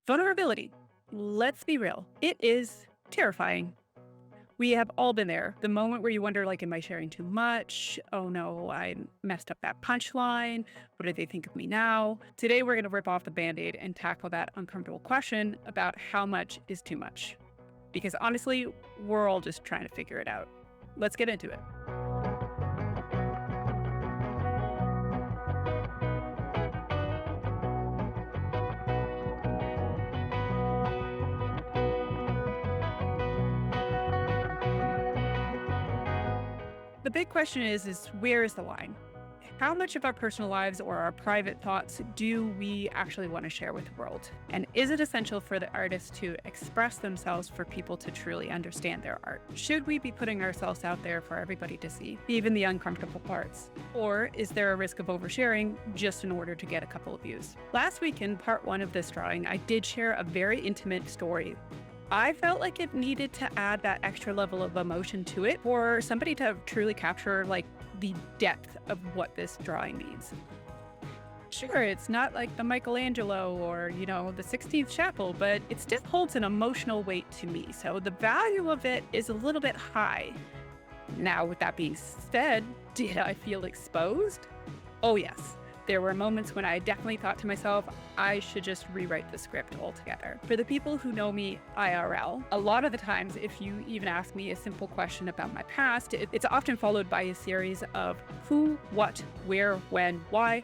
Vulnerability. Let's be real. It is terrifying. We have all been there. The moment where you wonder, like, am I sharing too much? Oh no, I messed up that punchline. What do they think of me now? Today, we're going to rip off the Band-Aid and tackle that uncomfortable question about how much is too much. Because honestly, we're all just trying to figure it out. Let's get into it. The big question is where is the line? How much of our personal lives or our private thoughts do we actually want to share with the world? And is it essential for the artist to express themselves for people to truly understand their art? Should we be putting ourselves out there for everybody to see, even the uncomfortable parts? Or is there a risk of oversharing just in order to get a couple of views? Last week in part 1 of this drawing, I did share a very intimate story. I felt like it needed to add that extra level of emotion to it for somebody to truly capture the depth of what this drawing means. Sure, it's not like the Michelangelo or, the 16th Chapel, but it still holds an emotional weight to me. So the value of it is a little bit high. Now, with that being said, did I feel exposed? Oh, yes. There were moments when I definitely thought to myself, I should just rewrite the script altogether. For the people who know me IRL, a lot of the times, if you even ask me a simple question about my past, it's often followed by a series of who, what, where, when, why,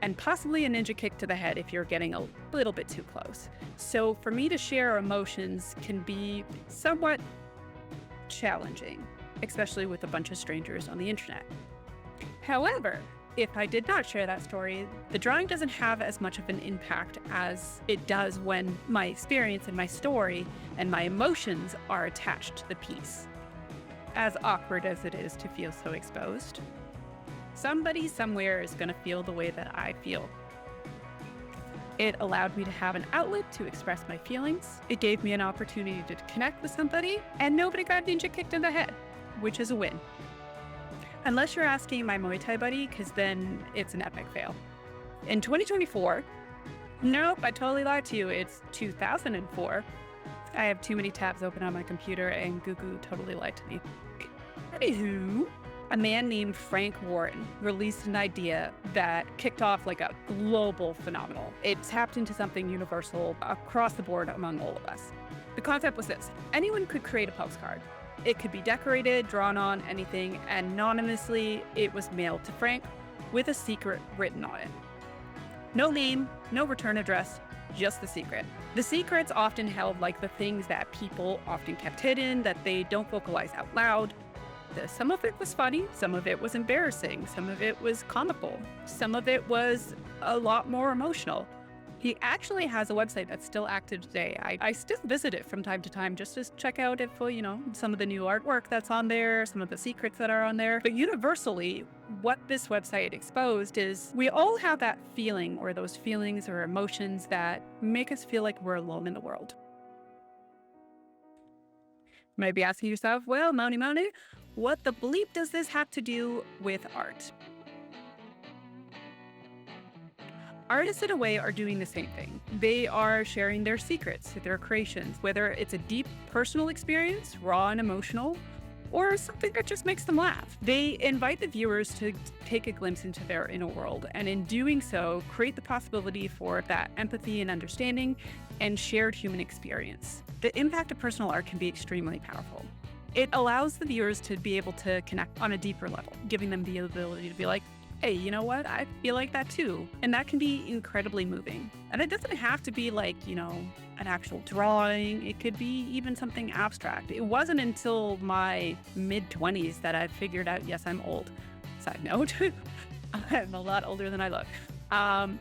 and possibly a ninja kick to the head if you're getting a little bit too close. So for me to share emotions can be somewhat challenging, especially with a bunch of strangers on the internet. However, if I did not share that story, the drawing doesn't have as much of an impact as it does when my experience and my story and my emotions are attached to the piece. As awkward as it is to feel so exposed, somebody somewhere is going to feel the way that I feel. It allowed me to have an outlet to express my feelings. It gave me an opportunity to connect with somebody, and nobody got ninja kicked in the head, which is a win. Unless you're asking my Muay Thai buddy, because then it's an epic fail. In 2024, nope, I totally lied to you. It's 2004. I have too many tabs open on my computer, and Google totally lied to me. Anywho, a man named Frank Warren released an idea that kicked off like a global phenomenon. It tapped into something universal across the board among all of us. The concept was this: anyone could create a postcard. It could be decorated, drawn on, anything. Anonymously, it was mailed to Frank with a secret written on it. No name, no return address, just the secret. The secret's often held like the things that people often kept hidden, that they don't vocalize out loud. Some of it was funny, some of it was embarrassing, some of it was comical, some of it was a lot more emotional. He actually has a website that's still active today. I still visit it from time to time just to check out if, some of the new artwork that's on there, some of the secrets that are on there. But universally, what this website exposed is we all have that feeling or those feelings or emotions that make us feel like we're alone in the world. You might be asking yourself, well, moneemonee, what the bleep does this have to do with art? Artists, in a way, are doing the same thing. They are sharing their secrets, their creations, whether it's a deep personal experience, raw and emotional, or something that just makes them laugh. They invite the viewers to take a glimpse into their inner world, and in doing so, create the possibility for that empathy and understanding and shared human experience. The impact of personal art can be extremely powerful. It allows the viewers to be able to connect on a deeper level, giving them the ability to be like, hey, you know what? I feel like that too. And that can be incredibly moving. And it doesn't have to be like, an actual drawing. It could be even something abstract. It wasn't until my mid-20s that I figured out, yes, I'm old. Side note, I'm a lot older than I look.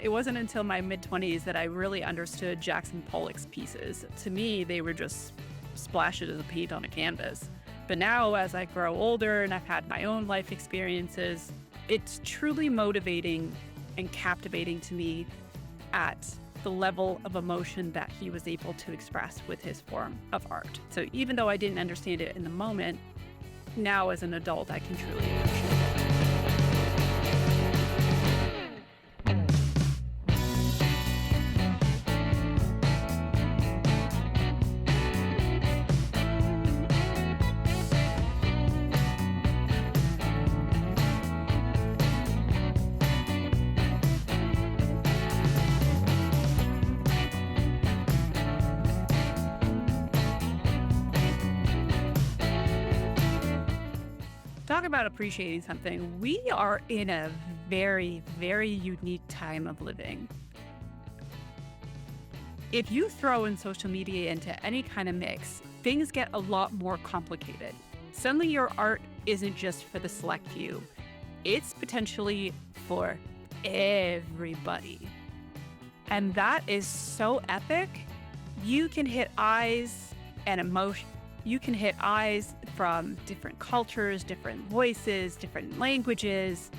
It wasn't until my mid-20s that I really understood Jackson Pollock's pieces. To me, they were just splashes of paint on a canvas. But now, as I grow older and I've had my own life experiences, it's truly motivating and captivating to me at the level of emotion that he was able to express with his form of art. So even though I didn't understand it in the moment, now as an adult, I can truly appreciate it. Talk about appreciating something. We are in a very, very unique time of living. If you throw in social media into any kind of mix, things get a lot more complicated. Suddenly your art isn't just for the select few. It's potentially for everybody. And that is so epic. You can hit eyes and emotion. You can hit eyes from different cultures, different voices, different languages,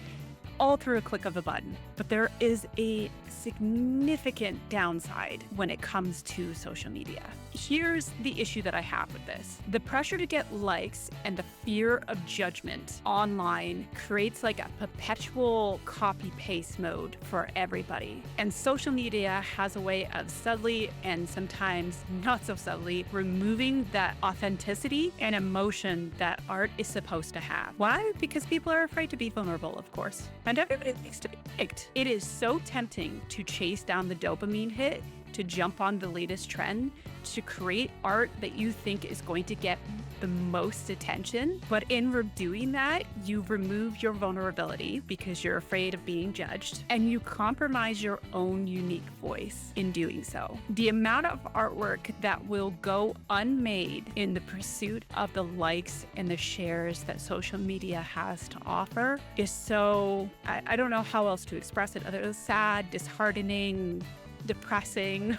all through a click of a button. But there is a significant downside when it comes to social media. Here's the issue that I have with this. The pressure to get likes and the fear of judgment online creates like a perpetual copy-paste mode for everybody. And social media has a way of subtly and sometimes not so subtly removing that authenticity and emotion that art is supposed to have. Why? Because people are afraid to be vulnerable, of course. And everybody likes to be liked. It is so tempting to chase down the dopamine hit, to jump on the latest trend, to create art that you think is going to get the most attention. But in doing that, you remove your vulnerability because you're afraid of being judged, and you compromise your own unique voice in doing so. The amount of artwork that will go unmade in the pursuit of the likes and the shares that social media has to offer is so, I don't know how else to express it other than sad, disheartening, depressing.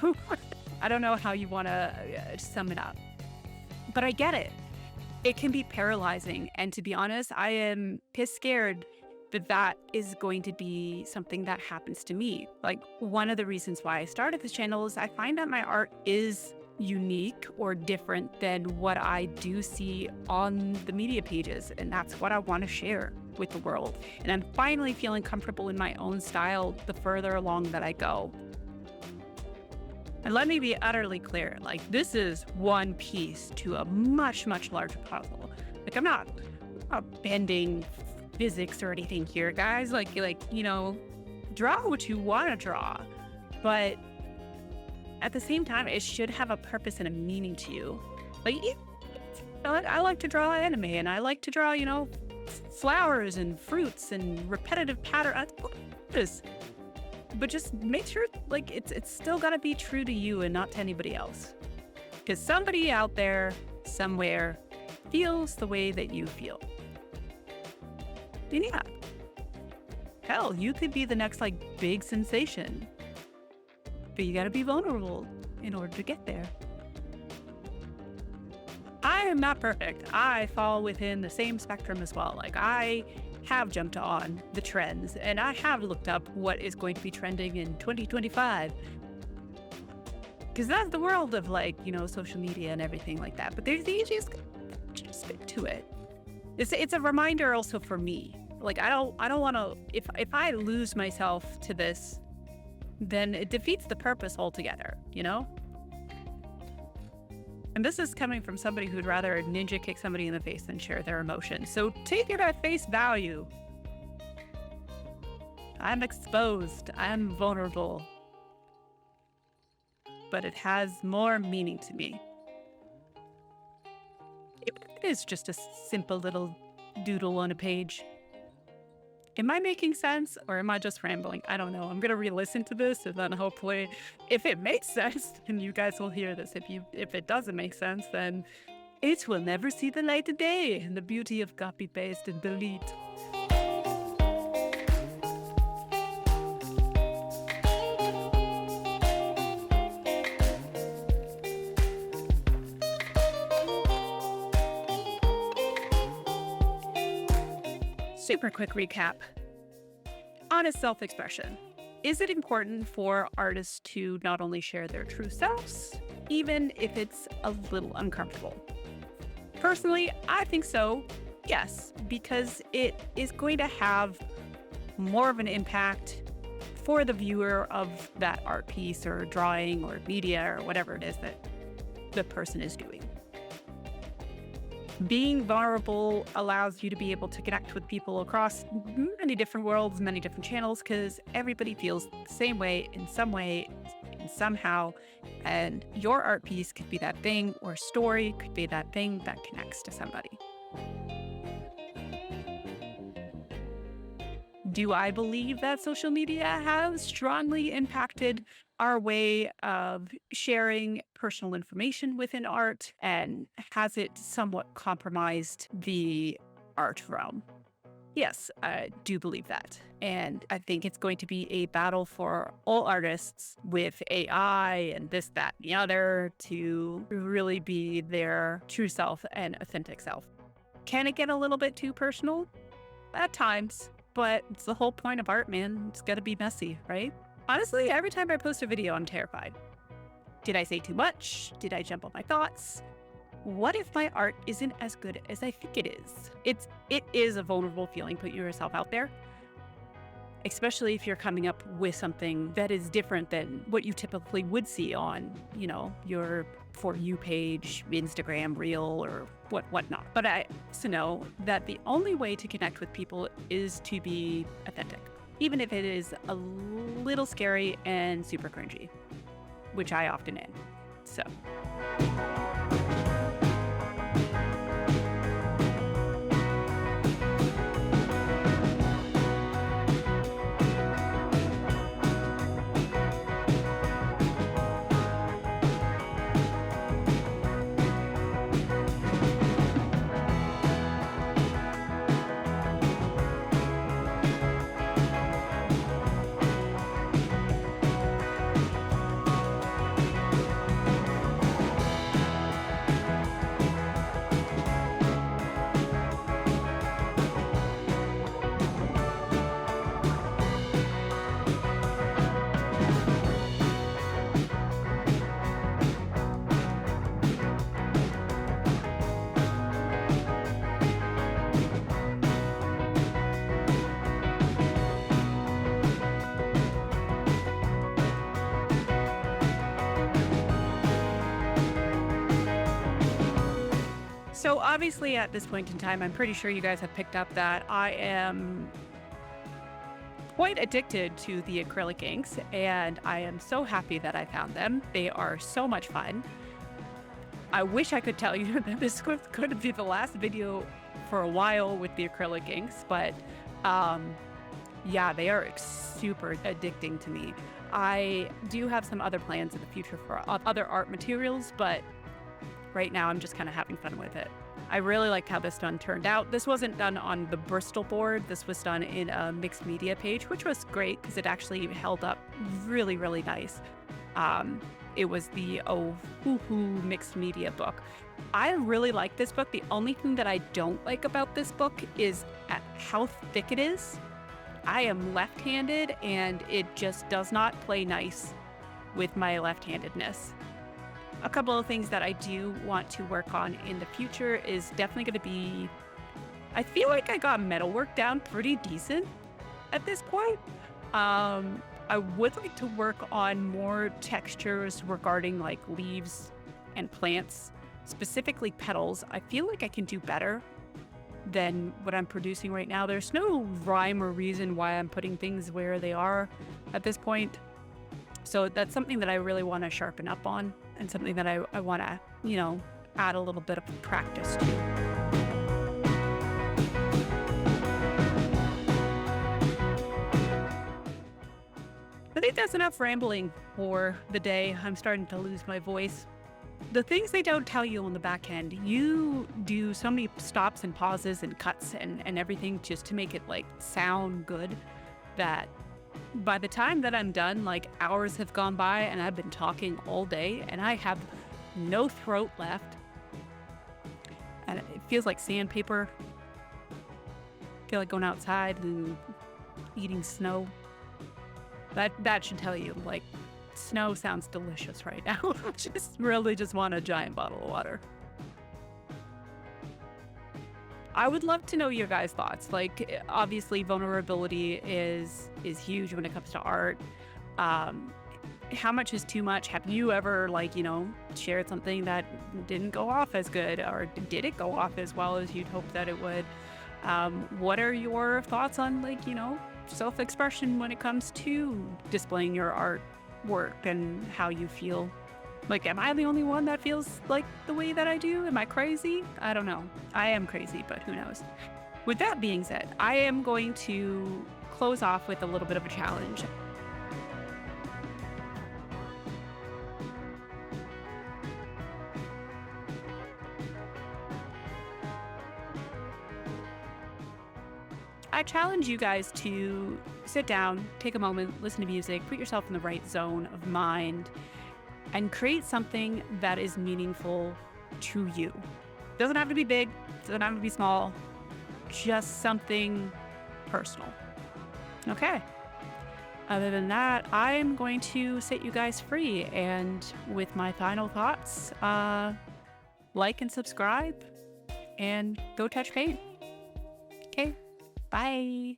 I don't know how you want to sum it up, but I get it. It can be paralyzing. And to be honest, I am piss scared that that is going to be something that happens to me. Like, one of the reasons why I started this channel is I find that my art is unique or different than what I do see on the media pages. And that's what I want to share with the world. And I'm finally feeling comfortable in my own style the further along that I go. And let me be utterly clear, like, this is one piece to a much, much larger puzzle. Like, I'm not bending physics or anything here, guys. Like, you know, draw what you want to draw. But at the same time, it should have a purpose and a meaning to you. Like, I like to draw anime, and I like to draw, you know, flowers and fruits and repetitive patterns. But just make sure, like, it's still got to be true to you and not to anybody else. Because somebody out there, somewhere, feels the way that you feel. And yeah, hell, you could be the next, like, big sensation. But you got to be vulnerable in order to get there. I am not perfect. I fall within the same spectrum as well. Like, I have jumped on the trends, and I have looked up what is going to be trending in 2025, because that's the world of, like, you know, social media and everything like that. But there's the easiest, just stick to it. It's a reminder also for me. Like, I don't want to, if I lose myself to this, then it defeats the purpose altogether, you know? And this is coming from somebody who'd rather ninja kick somebody in the face than share their emotions. So take it at face value. I'm exposed. I'm vulnerable. But it has more meaning to me. It is just a simple little doodle on a page. Am I making sense, or am I just rambling? I don't know. I'm going to re-listen to this, and then hopefully, if it makes sense, then you guys will hear this. If it doesn't make sense, then it will never see the light of day. And the beauty of copy, paste, and delete. Super quick recap. Honest self-expression. Is it important for artists to not only share their true selves, even if it's a little uncomfortable? Personally, I think so, yes, because it is going to have more of an impact for the viewer of that art piece or drawing or media or whatever it is that the person is doing. Being vulnerable allows you to be able to connect with people across many different worlds, many different channels, because everybody feels the same way in some way and somehow. And your art piece could be that thing, or story could be that thing that connects to somebody. Do I believe that social media has strongly impacted our way of sharing personal information within art? And has it somewhat compromised the art realm? Yes, I do believe that. And I think it's going to be a battle for all artists with AI and this, that, and the other to really be their true self and authentic self. Can it get a little bit too personal? At times, but it's the whole point of art, man. It's got to be messy, right? Honestly, every time I post a video, I'm terrified. Did I say too much? Did I jump on my thoughts? What if my art isn't as good as I think it is? It is a vulnerable feeling, putting yourself out there, especially if you're coming up with something that is different than what you typically would see on, your For You page, Instagram reel, or whatnot. But I also know that the only way to connect with people is to be authentic, even if it is a little scary and super cringy, which I often am. So. So obviously at this point in time, I'm pretty sure you guys have picked up that I am quite addicted to the acrylic inks, and I am so happy that I found them. They are so much fun. I wish I could tell you that this could be the last video for a while with the acrylic inks, but yeah, they are super addicting to me. I do have some other plans in the future for other art materials, but right now I'm just kind of having fun with it. I really liked how this one turned out. This wasn't done on the Bristol board. This was done in a mixed media page, which was great because it actually held up really, really nice. It was the Ohuhu mixed media book. I really like this book. The only thing that I don't like about this book is at how thick it is. I am left-handed and it just does not play nice with my left-handedness. A couple of things that I do want to work on in the future is definitely going to be, I feel like I got metalwork down pretty decent at this point. I would like to work on more textures regarding like leaves and plants, specifically petals. I feel like I can do better than what I'm producing right now. There's no rhyme or reason why I'm putting things where they are at this point. So that's something that I really want to sharpen up on, and something that I want to, add a little bit of practice to. I think that's enough rambling for the day. I'm starting to lose my voice. The things they don't tell you on the back end, you do so many stops and pauses and cuts and everything just to make it like sound good, that by the time that I'm done, like hours have gone by and I've been talking all day and I have no throat left. And it feels like sandpaper. I feel like going outside and eating snow. That should tell you, like, snow sounds delicious right now. Just want a giant bottle of water. I would love to know your guys' thoughts. Like, obviously, vulnerability is huge when it comes to art. How much is too much? Have you ever, shared something that didn't go off as good, or did it go off as well as you'd hoped that it would? What are your thoughts on, self-expression when it comes to displaying your artwork and how you feel? Like, am I the only one that feels like the way that I do? Am I crazy? I don't know. I am crazy, but who knows? With that being said, I am going to close off with a little bit of a challenge. I challenge you guys to sit down, take a moment, listen to music, put yourself in the right zone of mind, and create something that is meaningful to you. Doesn't have to be big, doesn't have to be small, just something personal. Okay. Other than that, I'm going to set you guys free. And with my final thoughts, like and subscribe and go touch paint. Okay. Bye.